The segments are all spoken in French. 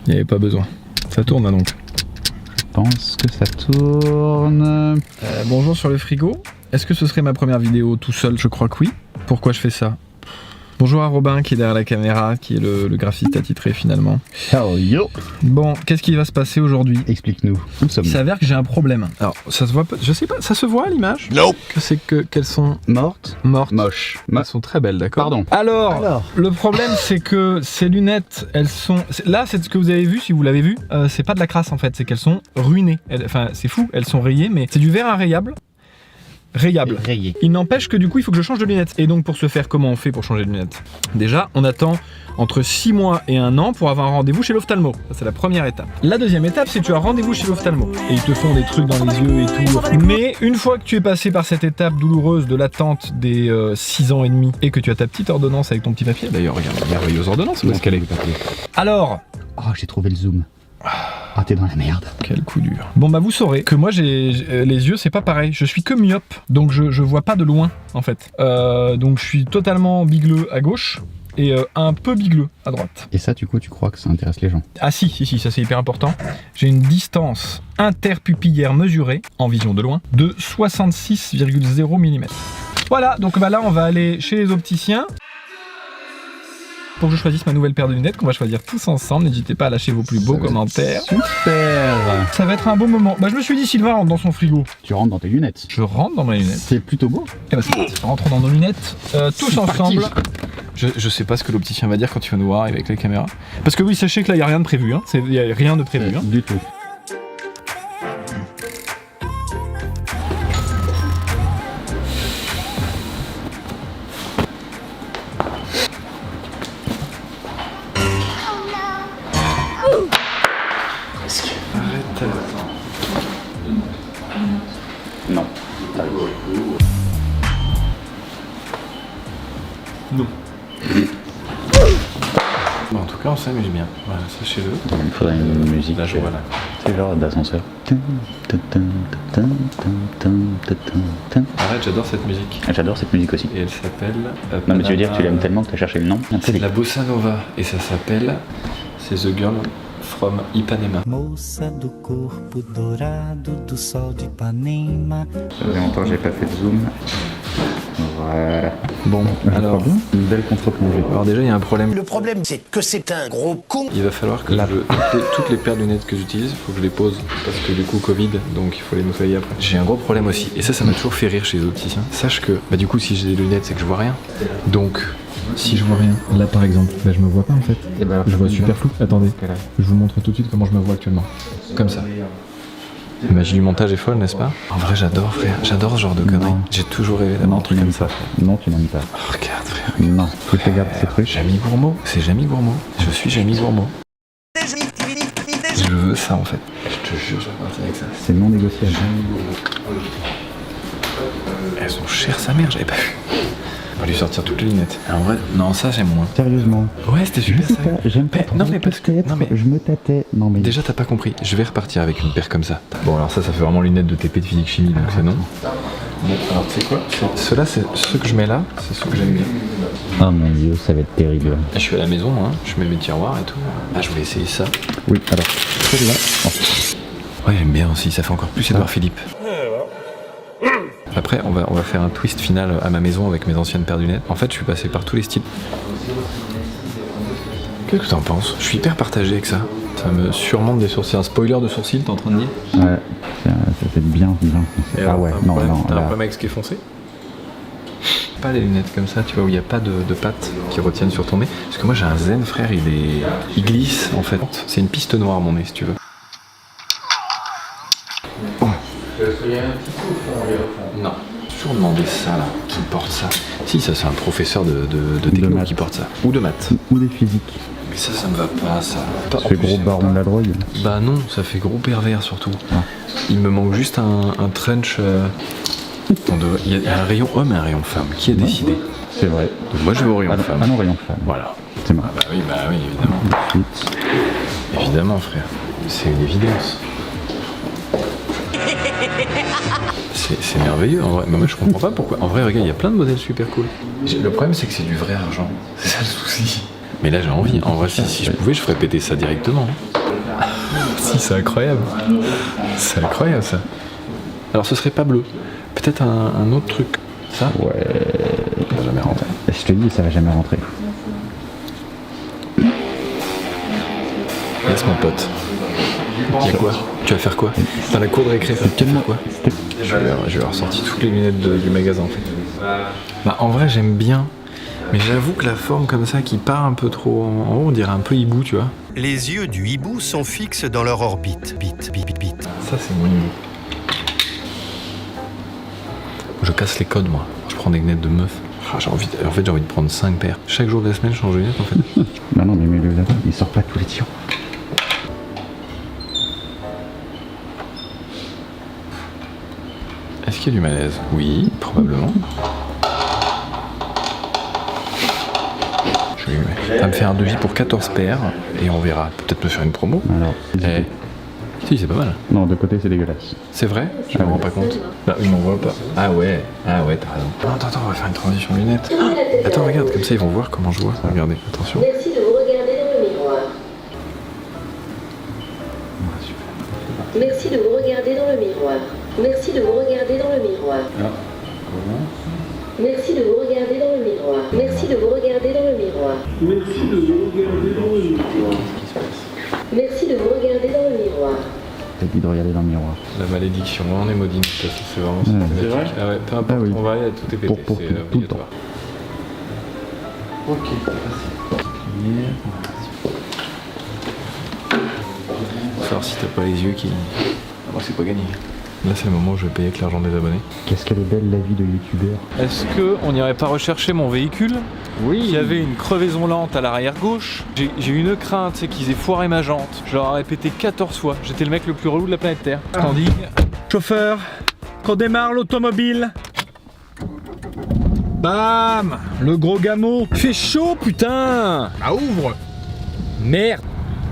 Il n'y avait pas besoin. Ça tourne là donc. Je pense que ça tourne. Bonjour sur le frigo. Est-ce que ce serait ma première vidéo tout seul? Je crois que oui. Pourquoi je fais ça? Bonjour à Robin qui est derrière la caméra, qui est le graphiste attitré finalement. Hell yo! Bon, qu'est-ce qui va se passer aujourd'hui? Explique-nous. Où sommes-nous? Il s'avère que j'ai un problème. Alors, ça se voit pas, je sais pas, ça se voit à l'image? Non. Qu'elles sont Mortes? moches. Elles sont très belles, d'accord? Pardon. Alors, le problème c'est que ces lunettes, elles sont... Là, c'est ce que vous avez vu, si vous l'avez vu, c'est pas de la crasse en fait, c'est qu'elles sont ruinées. Enfin, c'est fou, elles sont rayées, mais c'est du verre inrayable. Rayé. Il n'empêche que du coup il faut que je change de lunettes. Et donc pour ce faire, comment on fait pour changer de lunettes? Déjà on attend entre 6 mois et 1 an pour avoir un rendez-vous chez l'ophtalmo. Ça c'est la première étape. La deuxième étape c'est que tu as rendez-vous chez l'ophtalmo. Et ils te font des trucs dans les yeux et tout. Mais une fois que tu es passé par cette étape douloureuse de l'attente des 6 ans et demi et que tu as ta petite ordonnance avec ton petit papier. D'ailleurs regarde, la merveilleuse ordonnance, où est-ce qu'elle est? Alors... Oh, j'ai trouvé le zoom. Ah, t'es dans la merde. Quel coup dur. Bon bah vous saurez que moi les yeux c'est pas pareil, je suis que myope, donc je vois pas de loin en fait. Donc je suis totalement bigleux à gauche et un peu bigleux à droite. Et ça du coup tu crois que ça intéresse les gens? Ah si, ça c'est hyper important. J'ai une distance interpupillaire mesurée, en vision de loin, de 66,0 mm. Voilà, donc bah là on va aller chez les opticiens. Pour que je choisisse ma nouvelle paire de lunettes qu'on va choisir tous ensemble. N'hésitez pas à lâcher vos plus beaux commentaires. Super! Ça va être un beau moment. Bah je me suis dit Sylvain rentre dans son frigo. Tu rentres dans tes lunettes. Je rentre dans mes lunettes. C'est plutôt beau. Et bah c'est parti. Rentrons dans nos lunettes tous ensemble. Je sais pas ce que l'opticien va dire quand il va nous voir avec les caméras. Parce que oui, sachez que là il n'y a rien de prévu. Hein. Il n'y a rien de prévu. Hein. Du tout. Non. Non. Bon, en tout cas, on s'amuse bien. Voilà, sachez-le. Il me faudrait une musique. Là, je vois là. C'est genre d'ascenseur. Arrête, j'adore cette musique. J'adore cette musique aussi. Et elle s'appelle... Non mais tu veux dire que tu l'aimes tellement que tu as cherché le nom? C'est de la bossa nova. Et ça s'appelle... C'est The Girl from Ipanema. Moça do corpo dourado do sol de Ipanema. Ça faisait longtemps que j'ai pas fait de zoom. Voilà. Bon, alors, une belle contre-plongée. Alors déjà, il y a un problème. Le problème, c'est que c'est un gros con. Il va falloir que toutes les paires de lunettes que j'utilise, il faut que je les pose parce que du coup Covid, donc il faut les nettoyer après. J'ai un gros problème aussi, et ça m'a toujours fait rire chez les opticiens. Sache que, bah du coup, si j'ai des lunettes, c'est que je vois rien. Donc, si je vois rien, là par exemple, bah je me vois pas en fait. Et ben, Je vois super flou. Attendez, je vous montre tout de suite comment je me vois actuellement. Comme ça. La magie du montage est folle, n'est-ce pas? En vrai, j'adore, frère. J'adore ce genre de conneries. J'ai toujours rêvé d'avoir un truc comme ça. Non, tu n'aimes pas. Oh, regarde, frère. Non, tu te gardes ces trucs. Jamy Gourmaud. C'est Jamy Gourmaud. Je suis Jamy Gourmaud. Je veux ça en fait. Je te jure, je vais partir avec ça. C'est non négociable. Elles sont chères sa mère, j'avais pas vu. On va lui sortir toutes les lunettes. En vrai, non, ça j'aime moins. Sérieusement. Ouais, c'était super ça. J'aime pas trop. Non mais parce que... Non mais... Je me tâtais. Non mais... Déjà t'as pas compris, je vais repartir avec une paire comme ça. Bon alors ça fait vraiment lunettes de TP de physique chimie donc c'est non. Bon alors tu sais quoi, ceux-là c'est ceux que je mets là, c'est ceux que j'aime bien. Oh mon dieu, ça va être terrible. Je suis à la maison, hein, je mets mes tiroirs et tout. Ah je voulais essayer ça. Oui, alors. Celui-là. Ouais j'aime bien aussi, ça fait encore plus Edouard Philippe. Après on va faire un twist final à ma maison avec mes anciennes paires de lunettes. En fait je suis passé par tous les styles. Qu'est-ce que t'en penses? Je suis hyper partagé avec ça. Ça me surmonte des sourcils. Un spoiler de sourcils, t'es en train de dire? Ouais, ça fait bien. Ah ouais, non, non. T'as un problème avec ce qui est foncé? Pas les lunettes comme ça, tu vois, où il n'y a pas de pattes qui retiennent sur ton nez. Parce que moi j'ai un zen, frère, il glisse en fait. C'est une piste noire mon nez, si tu veux. Oh. Non. Toujours demander ça là, qui porte ça. Si, ça c'est un professeur de techno qui porte ça. Ou de maths. Ou des physiques. Mais ça me va pas, ça. Ça fait gros baron de la drogue. Bah non, ça fait gros pervers surtout. Ah. Il me manque juste un trench. Il y a un rayon homme et un rayon femme. Qui a décidé? C'est vrai. Donc moi je vais au rayon femme. Ah non, rayon femme. Voilà. C'est marrant. Ah bah oui, évidemment. Évidemment, frère. C'est une évidence. C'est merveilleux en vrai. Mais moi je comprends pas pourquoi. En vrai, regarde, il y a plein de modèles super cool. Le problème c'est que c'est du vrai argent. C'est ça le souci. Mais là j'ai envie. En vrai, si je pouvais, je ferais péter ça directement. Si, c'est incroyable. C'est incroyable ça. Alors ce serait pas bleu. Peut-être un autre truc. Ça ? Ouais. Ça va jamais rentrer. Je te dis, ça va jamais rentrer. Laisse mon pote. Y'a quoi ? Tu vas faire quoi ? Dans la cour de récré, tu vas faire quoi ? Je vais leur sortir toutes les lunettes du magasin en fait. Bah en vrai j'aime bien. Mais j'avoue que la forme comme ça qui part un peu trop en haut, on dirait un peu hibou, tu vois. Les yeux du hibou sont fixes dans leur orbite. Bit. Ça c'est mon hibou. Je casse les codes moi. Je prends des lunettes de meuf. Ah, j'ai envie de prendre 5 paires. Chaque jour de la semaine je change de lunettes en fait. Non, mais mets-le là-bas, il sort pas tous les tirs. Est-ce qu'il y a du malaise ? Oui, probablement. Je vais lui mettre. Ça va me faire un devis pour 14 paires et on verra. Peut-être me faire une promo. Alors, Si, c'est pas mal. non, de côté c'est dégueulasse. C'est vrai ? Je me rends pas compte. Bah, il m'en voit pas. Ah ouais, t'as raison. Attends, on va faire une transition lunettes. Attends, regarde, comme ça ils vont voir comment je vois. Regardez, attention. Merci de vous regarder dans le miroir. Merci de vous regarder dans le miroir. Merci de vous regarder dans le miroir. Merci de vous regarder dans le miroir. Merci de vous regarder dans le miroir. Merci de vous regarder dans le miroir. Merci de vous regarder dans le miroir. T'as dit de regarder dans le miroir. La malédiction, on est maudit, c'est vraiment C'est vrai. Ah ouais, peu importe, oui. on va aller, tout est pété, Pour c'est tout le obligatoire. Ok, savoir si t'as pas les yeux qui... Moi c'est pas gagné. Là c'est le moment où je vais payer avec l'argent des abonnés. Qu'est-ce qu'elle est belle la vie de youtubeur. Est-ce qu'on n'irait pas rechercher mon véhicule ? Oui. Il y avait une crevaison lente à l'arrière gauche. J'ai eu une crainte, c'est qu'ils aient foiré ma jante. Je leur ai répété 14 fois. J'étais le mec le plus relou de la planète Terre. Tandis, chauffeur, qu'on démarre l'automobile. Bam ! Le gros gamot. Il fait chaud, putain ! Ah, ouvre ! Merde !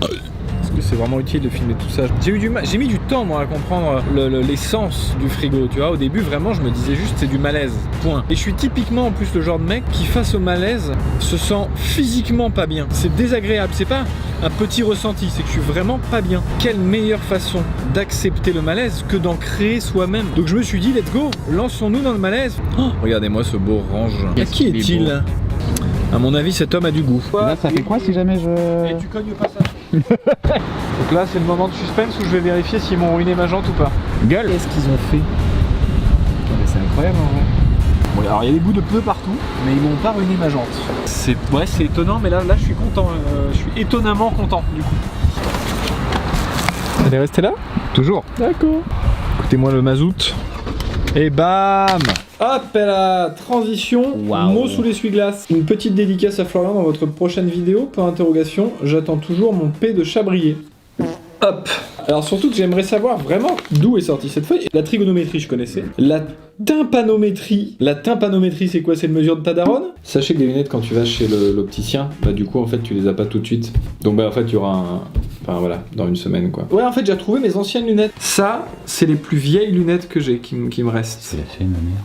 Est-ce que c'est vraiment utile de filmer tout ça ? J'ai mis du temps moi à comprendre l'essence du frigo, tu vois. Au début vraiment je me disais juste c'est du malaise, point. Et je suis typiquement en plus le genre de mec qui face au malaise se sent physiquement pas bien. C'est désagréable, c'est pas un petit ressenti, c'est que je suis vraiment pas bien. Quelle meilleure façon d'accepter le malaise que d'en créer soi-même. Donc je me suis dit let's go, lançons-nous dans le malaise. Oh, regardez-moi ce beau range. Qui est-il ? À mon avis cet homme a du goût. Là ça fait quoi si jamais je... Et tu cognes pas ça. Donc là c'est le moment de suspense où je vais vérifier s'ils m'ont ruiné ma jante ou pas. Gueule. Qu'est-ce qu'ils ont fait? C'est incroyable en vrai. Bon, alors il y a des bouts de pneus partout, mais ils m'ont pas ruiné ma jante. C'est étonnant, mais là je suis content. Je suis étonnamment content du coup. Elle est restée là? Toujours. D'accord. Écoutez-moi le mazout. Et bam! Hop là, transition, mot sous l'essuie-glace. Une petite dédicace à Florian dans votre prochaine vidéo, point d'interrogation, j'attends toujours mon P de Chabrier. Hop. Alors surtout que j'aimerais savoir vraiment d'où est sortie cette feuille. La trigonométrie je connaissais. La tympanométrie c'est quoi? C'est une mesure de ta daronne? Sachez que les lunettes quand tu vas chez l'opticien, bah du coup en fait tu les as pas tout de suite. Donc bah en fait il y aura un... Enfin voilà, dans une semaine quoi. Ouais en fait j'ai retrouvé mes anciennes lunettes. Ça, c'est les plus vieilles lunettes que j'ai qui me restent. C'est la fait ma mère.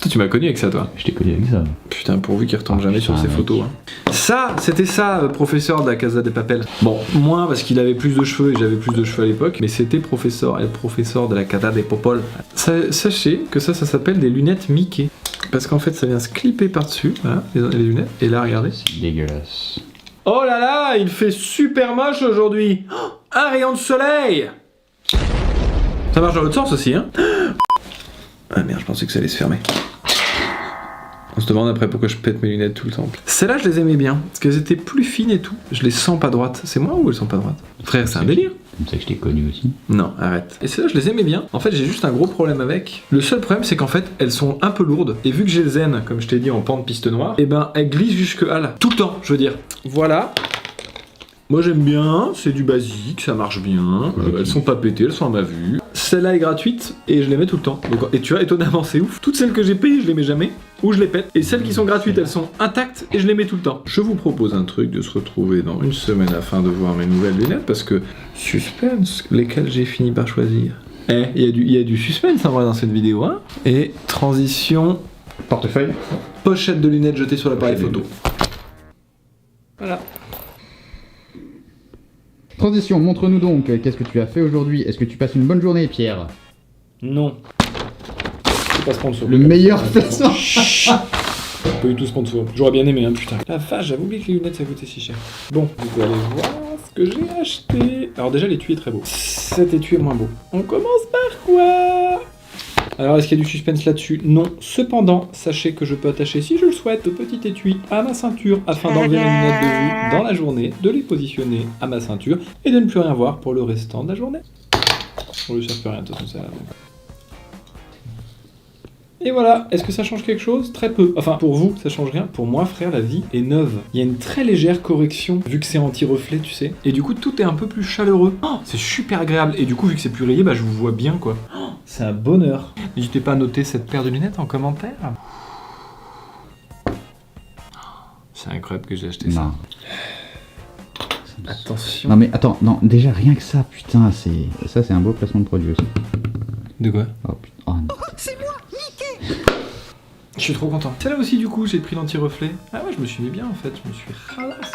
Toi, tu m'as connu avec ça toi. Je t'ai connu avec ça. Putain, pourvu qu'il retombe jamais sur ses photos. Hein. Ça, c'était ça, professeur de la Casa de Papel. Bon, moins parce qu'il avait plus de cheveux et j'avais plus de cheveux à l'époque, mais c'était professeur de la Casa de Popol. Sachez que ça s'appelle des lunettes Mickey. Parce qu'en fait, ça vient se clipper par-dessus, voilà, les lunettes. Et là, regardez. C'est dégueulasse. Oh là là, il fait super moche aujourd'hui. Oh, un rayon de soleil. Ça marche dans l'autre sens aussi, hein. Ah merde, je pensais que ça allait se fermer. On se demande après pourquoi je pète mes lunettes tout le temps. Celles-là, je les aimais bien, parce qu'elles étaient plus fines et tout. Je les sens pas droites. C'est moi ou elles sont pas droites? Frère, c'est un délire. Comme ça que je t'ai connu aussi. Non, arrête. Et celles-là, je les aimais bien. En fait, j'ai juste un gros problème avec. Le seul problème, c'est qu'en fait, elles sont un peu lourdes. Et vu que j'ai le zen, comme je t'ai dit, en pente piste noire, et ben, elles glissent jusque là. Tout le temps, je veux dire. Voilà. Moi j'aime bien, c'est du basique, ça marche bien, elles sont pas pétées, elles sont à ma vue. Celle-là est gratuite et je les mets tout le temps. Donc, et tu vois, étonnamment c'est ouf. Toutes celles que j'ai payées, je les mets jamais, ou je les pète. Et celles qui sont gratuites, elles sont intactes et je les mets tout le temps. Je vous propose un truc de se retrouver dans une semaine afin de voir mes nouvelles lunettes parce que suspense, lesquelles j'ai fini par choisir. Il y a du suspense en vrai dans cette vidéo, hein. Et transition, Portefeuille. pochette de lunettes jetée sur l'appareil photo. Voilà. Transition, montre-nous donc, qu'est-ce que tu as fait aujourd'hui? Est-ce que tu passes une bonne journée, Pierre? Non. C'est pas sponsor. Le meilleur placement. Pas du tout sponsor. J'aurais bien aimé, hein, putain. La vache, j'avais oublié que les lunettes ça coûtait si cher. Bon, du coup, allez voir ce que j'ai acheté. Alors, déjà, l'étui est très beau. Cet étui est moins beau. On commence par quoi? Alors, est-ce qu'il y a du suspense là-dessus? Non. Cependant, sachez que je peux attacher, si je le souhaite, le petit étui à ma ceinture afin d'enlever mes lunettes de vue dans la journée, de les positionner à ma ceinture et de ne plus rien voir pour le restant de la journée. On lui sert plus rien, de toute façon, ça. Et voilà, est-ce que ça change quelque chose? Très peu. Enfin, pour vous, ça change rien. Pour moi, frère, la vie est neuve. Il y a une très légère correction, vu que c'est anti-reflet, tu sais. Et du coup, tout est un peu plus chaleureux. Oh, c'est super agréable. Et du coup, vu que c'est plus rayé, bah je vous vois bien, quoi. Oh, c'est un bonheur. N'hésitez pas à noter cette paire de lunettes en commentaire. C'est incroyable que j'ai acheté ça. Attention. Non mais attends, non, déjà rien que ça, putain, c'est un beau placement de produit aussi. De quoi? Oh putain, oh non. Je suis trop content. C'est là aussi du coup j'ai pris l'anti-reflet. Ah ouais, je me suis mis bien en fait, je me suis ralassé.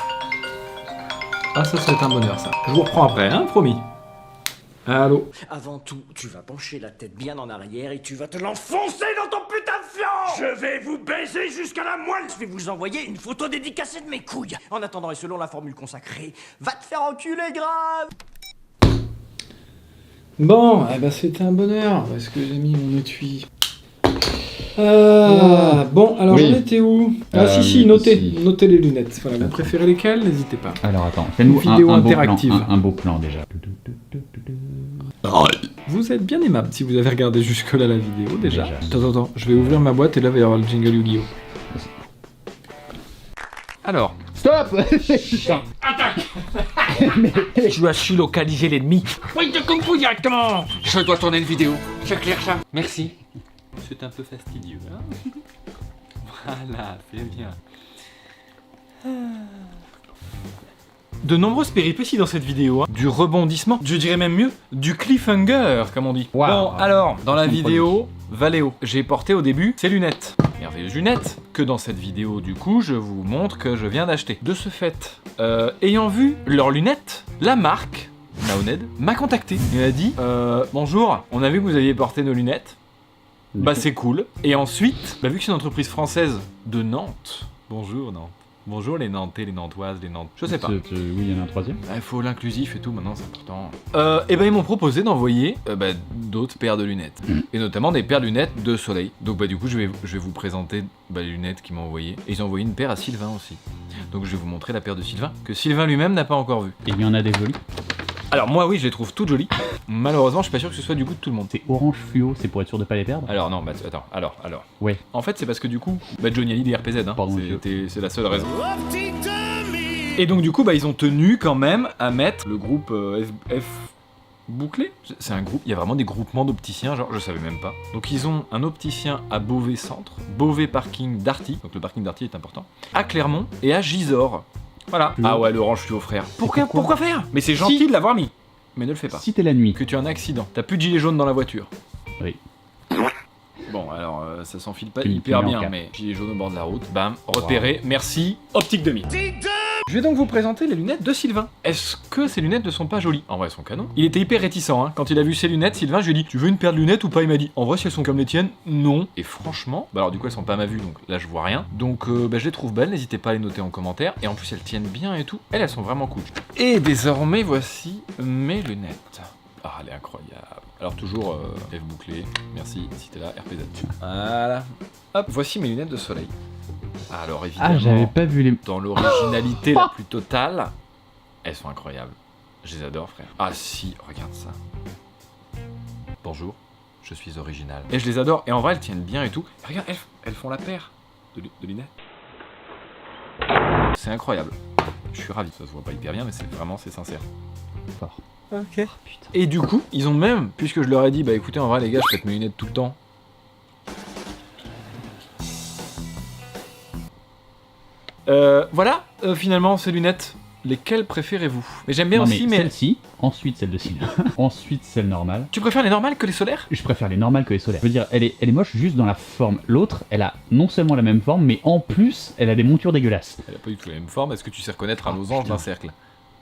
Ah ça va être un bonheur ça. Je vous reprends après, hein, promis. Allô. Avant tout, tu vas pencher la tête bien en arrière et tu vas te l'enfoncer dans ton putain de fion. Je vais vous baiser jusqu'à la moelle. Je vais vous envoyer une photo dédicacée de mes couilles. En attendant et selon la formule consacrée, va te faire enculer grave. Bon, eh ben c'était un bonheur. Où est-ce que j'ai mis mon étui? Bon, alors oui. J'en étais où? Ah si, notez les lunettes. Voilà, vous D'accord. préférez lesquelles? N'hésitez pas. Alors attends, fais-nous Une vidéo un interactive. un beau plan déjà. Vous êtes bien aimable si vous avez regardé jusque-là la vidéo déjà. Attends, je vais ouvrir ma boîte et là il va y avoir le jingle Yu-Gi-Oh! Alors. Stop. Tu as su localiser l'ennemi. Oui, de Kung Fu directement. Je dois tourner une vidéo. C'est clair ça. Merci. C'est un peu fastidieux, hein. Voilà, c'est bien. De nombreuses péripéties dans cette vidéo, hein. Du rebondissement, je dirais même mieux, du cliffhanger, comme on dit. Wow. Bon, alors, dans la vidéo, Valéo, j'ai porté au début ces lunettes. Merveilleuses lunettes, que dans cette vidéo, du coup, je vous montre que je viens d'acheter. De ce fait, ayant vu leurs lunettes, la marque, Naoned, m'a contacté. Il m'a dit, bonjour, on a vu que vous aviez porté nos lunettes. Bah c'est cool. Et ensuite, vu que c'est une entreprise française de Nantes, bonjour Nantes. Bonjour les Nantais, les Nantoises, les Nantes. Je sais pas. Oui, il y en a un troisième. Il faut l'inclusif et tout, maintenant c'est important. Et ben ils m'ont proposé d'envoyer d'autres paires de lunettes. Et notamment des paires de lunettes de soleil. Donc du coup je vais vous présenter les lunettes qu'ils m'ont envoyées. Et ils ont envoyé une paire à Sylvain aussi. Donc je vais vous montrer la paire de Sylvain, que Sylvain lui-même n'a pas encore vue. Et il y en a des jolies. Alors moi oui, je les trouve toutes jolies. Malheureusement, je suis pas sûr que ce soit du goût de tout le monde. C'est orange fluo, c'est pour être sûr de pas les perdre. Alors non, attends, alors. Ouais. En fait, c'est parce que du coup, Johnny Hallyday RPZ, hein. Pardon, c'est la seule raison. Et donc du coup, ils ont tenu quand même à mettre le groupe F bouclé. C'est un groupe, il y a vraiment des groupements d'opticiens, genre je savais même pas. Donc ils ont un opticien à Beauvais Centre, Beauvais Parking Darty, donc le parking Darty est important, à Clermont et à Gisors. Voilà. Ah ouais, l'orange fluo, frère. Pourquoi faire? Mais c'est gentil de l'avoir mis. Mais ne le fais pas. Si t'es la nuit. Que tu as un accident. T'as plus de gilet jaune dans la voiture. Oui. Bon, alors ça s'enfile pas Tu hyper mets en bien, cap. mais gilet jaune au bord de la route. Bam, repéré. Merci. Optique 2000. Je vais donc vous présenter les lunettes de Sylvain. Est-ce que ces lunettes ne sont pas jolies? En vrai, elles sont canon. Il était hyper réticent, hein. Quand il a vu ces lunettes, Sylvain, je lui ai dit, tu veux une paire de lunettes ou pas? Il m'a dit, en vrai, si elles sont comme les tiennes, non. Et franchement, alors du coup, elles sont pas à ma vue, donc là, je vois rien. Donc, je les trouve belles, n'hésitez pas à les noter en commentaire. Et en plus, elles tiennent bien et tout. Elles sont vraiment cool. Et désormais, voici mes lunettes. Ah, elle est incroyable. Alors toujours F bouclé, merci, si t'es là, RPZ. Voilà. Hop, voici mes lunettes de soleil. Alors évidemment, j'avais pas vu les... dans l'originalité la plus totale, elles sont incroyables. Je les adore, frère. Ah si, regarde ça. Bonjour, je suis original. Et je les adore, et en vrai, elles tiennent bien et tout. Regarde, elles font la paire de lunettes. C'est incroyable. Je suis ravi. Ça se voit pas hyper bien, mais c'est sincère. Fort. Ok. Et du coup, ils ont même, puisque je leur ai dit, écoutez, en vrai, les gars, je pète mes lunettes tout le temps. Voilà, finalement, ces lunettes. Lesquelles préférez-vous? Mais j'aime bien Non, aussi, mais... Celle-ci, ensuite celle de ci, ensuite celle normale. Tu préfères les normales que les solaires? Je préfère les normales que les solaires. Je veux dire, elle est moche juste dans la forme. L'autre, elle a non seulement la même forme, mais en plus, elle a des montures dégueulasses. Elle a pas du tout la même forme, est-ce que tu sais reconnaître un losange d'un cercle?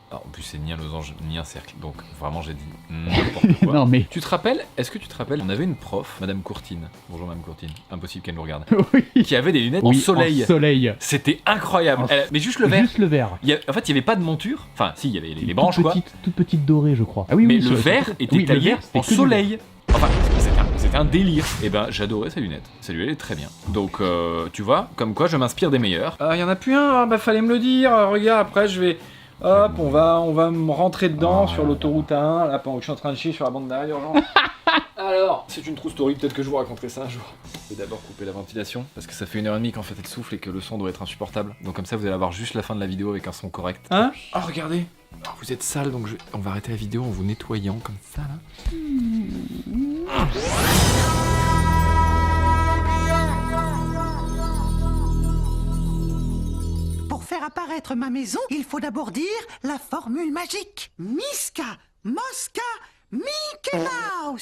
Ah, en plus c'est ni un losange ni un cercle, donc vraiment j'ai dit n'importe quoi. Non mais... Tu te rappelles, est-ce que tu te rappelles, on avait une prof, Madame Courtine, bonjour Madame Courtine, impossible qu'elle nous regarde, oui. qui avait des lunettes Oui, en soleil. En soleil. C'était incroyable. En- Mais juste le verre. Juste le verre. En fait, il n'y avait pas de monture, enfin si, il y avait les branches quoi, Toute petite dorée, je crois. Ah oui, mais oui, le verre était oui, le taillé verre, c'était en que du soleil. Enfin, c'était un délire. Et ben, j'adorais ces lunettes. Celle-là, elle est très bien. Donc, tu vois, comme quoi je m'inspire des meilleurs. Il y en a plus un, bah fallait me le dire. Regarde, après je vais... Hop, on va me rentrer dedans sur l'autoroute A1, là, pendant que je suis en train de chier sur la bande d'arrêt d'urgence. Alors, c'est une true story, peut-être que je vous raconterai ça un jour. Je vais d'abord couper la ventilation, parce que ça fait 1h30 qu'en fait elle souffle et que le son doit être insupportable. Donc comme ça, vous allez avoir juste la fin de la vidéo avec un son correct. Hein? Oh, regardez. Oh, vous êtes sale, donc on va arrêter la vidéo en vous nettoyant comme ça, là. Pour faire apparaître ma maison, il faut d'abord dire la formule magique. Miska, Mosca, Mickey Mouse.